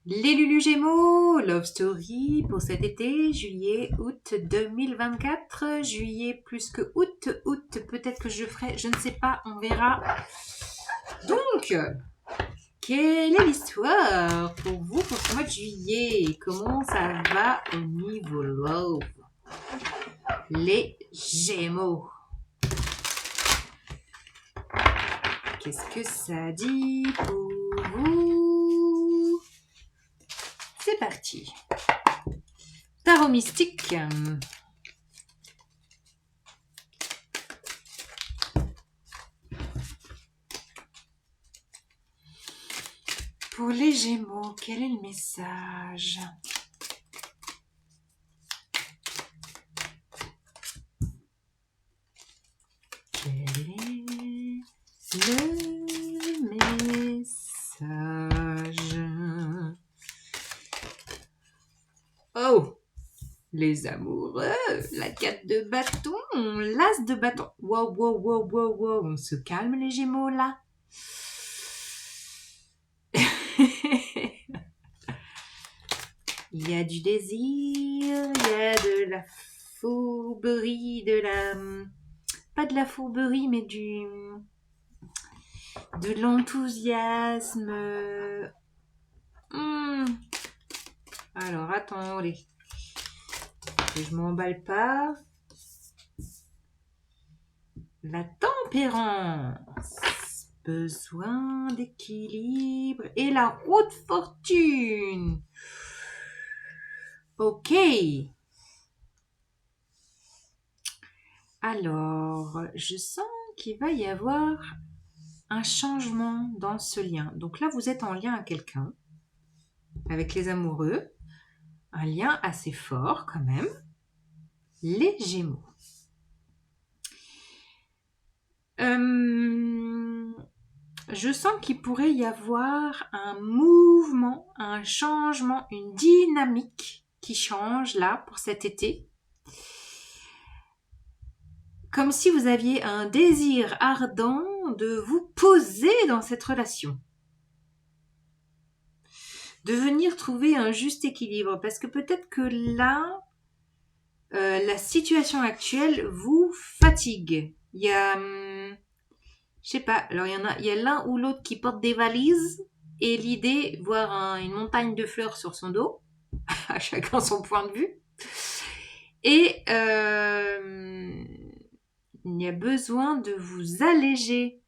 Les Lulu Gémeaux, Love Story pour cet été, juillet-août 2024. Juillet plus que août peut-être que je ferai, je ne sais pas, on verra. Donc, quelle est l'histoire pour vous pour ce mois de juillet? Comment ça va au niveau love? Les Gémeaux. Qu'est-ce que ça dit pour vous? C'est parti. Tarot mystique. Pour les Gémeaux, quel est le message? Quel est le message? Oh, les amoureux, la 4 de bâton, l'as de bâton. Wow, wow, wow, wow, wow, on se calme les Gémeaux là. Il y a du désir, il y a de la fourberie, pas de la fourberie, mais de l'enthousiasme. Alors, attendez, que je m'emballe pas. La tempérance, besoin d'équilibre et la roue de fortune. Ok. Alors, je sens qu'il va y avoir un changement dans ce lien. Donc là, vous êtes en lien avec quelqu'un, avec les amoureux. Un lien assez fort quand même. Les Gémeaux. Je sens qu'il pourrait y avoir un mouvement, un changement, une dynamique qui change là pour cet été. Comme si vous aviez un désir ardent de vous poser dans cette relation. De venir trouver un juste équilibre. Parce que peut-être que là, la situation actuelle vous fatigue. Il y a... je sais pas, alors il y a l'un ou l'autre qui porte des valises et l'idée, voir une montagne de fleurs sur son dos, à chacun son point de vue. Et il y a besoin de vous alléger,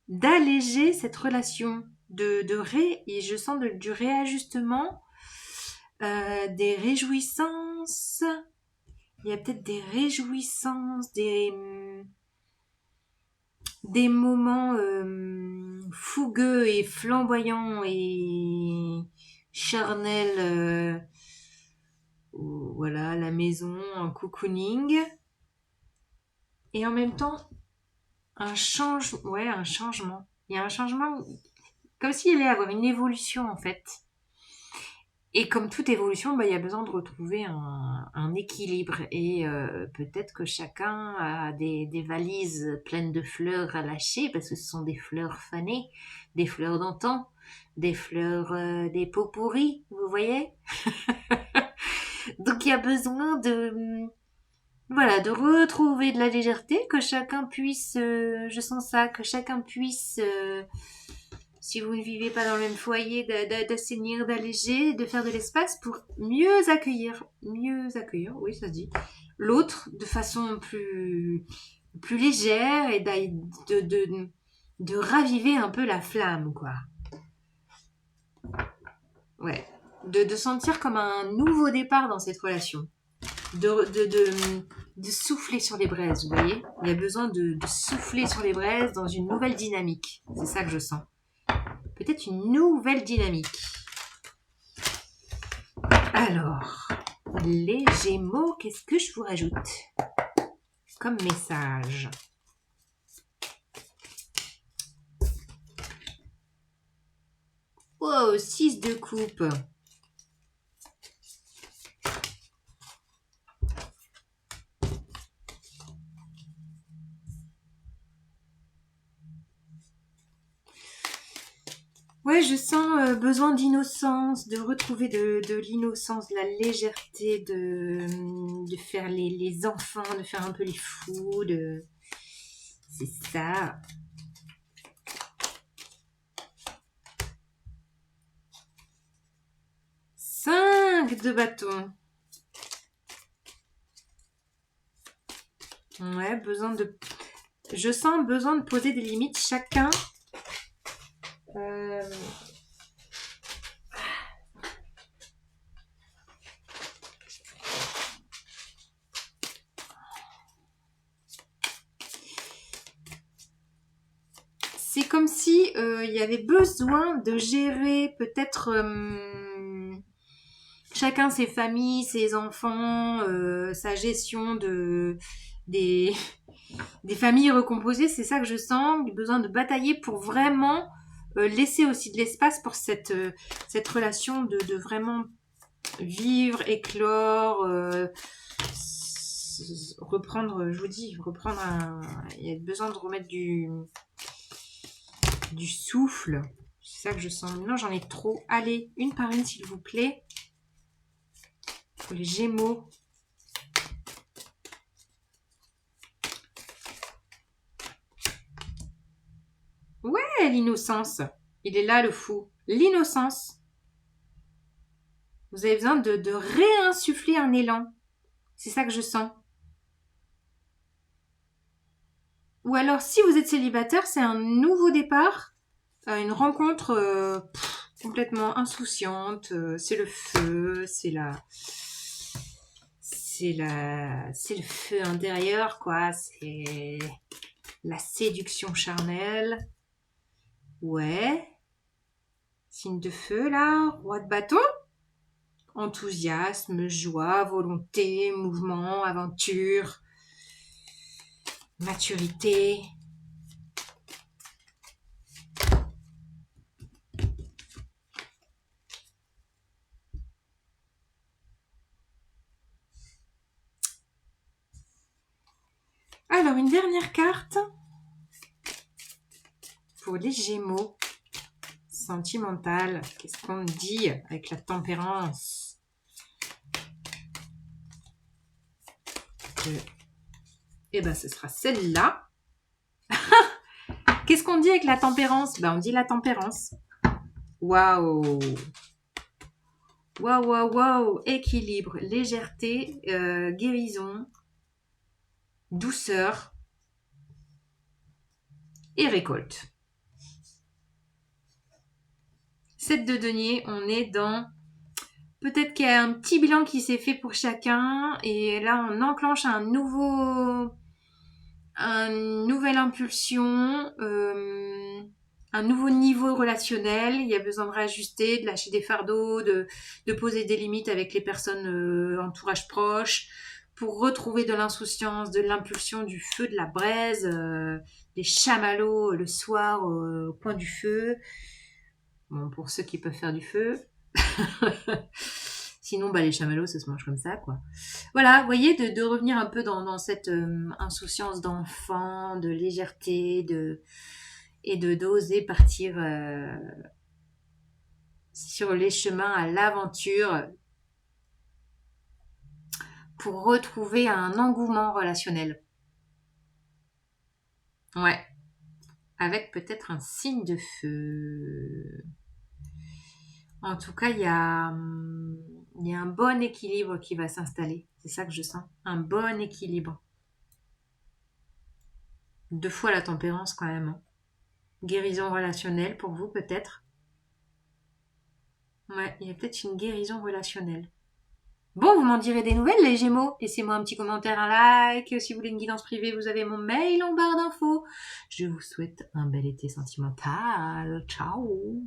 d'alléger cette relation, et je sens du réajustement, des réjouissances. Il y a peut-être des réjouissances, des moments fougueux et flamboyants et charnels. Voilà, la maison, un cocooning. Et en même temps, un changement. Il y a un changement, comme s'il allait y avoir une évolution en fait. Et comme toute évolution, il y a besoin de retrouver un équilibre. Et peut-être que chacun a des valises pleines de fleurs à lâcher, parce que ce sont des fleurs fanées, des fleurs d'antan, des fleurs, des pots pourris, vous voyez. Donc il y a besoin de retrouver de la légèreté, que chacun puisse, je sens ça, que chacun puisse... si vous ne vivez pas dans le même foyer, d'assainir, d'alléger, de faire de l'espace pour mieux accueillir, oui ça se dit, l'autre de façon plus légère et de raviver un peu la flamme, quoi. Ouais, de sentir comme un nouveau départ dans cette relation. De souffler sur les braises, vous voyez. Il y a besoin de souffler sur les braises dans une nouvelle dynamique. C'est ça que je sens. Peut-être une nouvelle dynamique. Alors, les Gémeaux, qu'est-ce que je vous rajoute comme message? Wow, 6 de coupe. Ouais, Ouais, je sens besoin d'innocence, de retrouver de l'innocence, de la légèreté, de faire les enfants, de faire un peu les fous, c'est ça. 5 de bâton. Ouais, je sens besoin de poser des limites. Chacun c'est comme si il y avait besoin de gérer peut-être chacun ses familles, ses enfants, sa gestion des, des familles recomposées. C'est ça que je sens, besoin de batailler pour vraiment laisser aussi de l'espace pour cette relation de vraiment vivre, éclore, reprendre, je vous dis, il y a besoin de remettre du souffle. C'est ça que je sens. Non, j'en ai trop. Allez, une par une, s'il vous plaît. Pour les Gémeaux. Ouais, l'innocence. Il est là, le fou. L'innocence. Vous avez besoin de réinsuffler un élan. C'est ça que je sens. Ou alors, si vous êtes célibataire, c'est un nouveau départ, une rencontre complètement insouciante. C'est le feu, c'est le feu intérieur, quoi. C'est la séduction charnelle. Ouais. Signe de feu, là. Roi de bâton. Enthousiasme, joie, volonté, mouvement, aventure, maturité. Alors, une dernière carte pour les Gémeaux. Sentimental. Qu'est-ce qu'on dit avec la tempérance? Eh ben, ce sera celle-là. Qu'est-ce qu'on dit avec la tempérance? Ben, on dit la tempérance. Waouh! Waouh, waouh, waouh! Équilibre, légèreté, guérison, douceur et récolte. 7 de denier, on est dans... Peut-être qu'il y a un petit bilan qui s'est fait pour chacun et là on enclenche une nouvelle impulsion, un nouveau niveau relationnel. Il y a besoin de réajuster, de lâcher des fardeaux, de poser des limites avec les personnes entourage proche pour retrouver de l'insouciance, de l'impulsion, du feu, de la braise, des chamallows le soir au coin du feu. Bon, pour ceux qui peuvent faire du feu. Sinon, bah, les chamallows, ça se mange comme ça, quoi. Voilà, vous voyez, de revenir un peu dans cette insouciance d'enfant, de légèreté, et d'oser partir sur les chemins à l'aventure pour retrouver un engouement relationnel. Ouais, avec peut-être un signe de feu. En tout cas, il y a un bon équilibre qui va s'installer. C'est ça que je sens. Un bon équilibre. 2 fois la tempérance quand même. Hein. Guérison relationnelle pour vous peut-être. Ouais, il y a peut-être une guérison relationnelle. Bon, vous m'en direz des nouvelles les Gémeaux. Laissez-moi un petit commentaire, un like. Si vous voulez une guidance privée, vous avez mon mail en barre d'infos. Je vous souhaite un bel été sentimental. Ciao.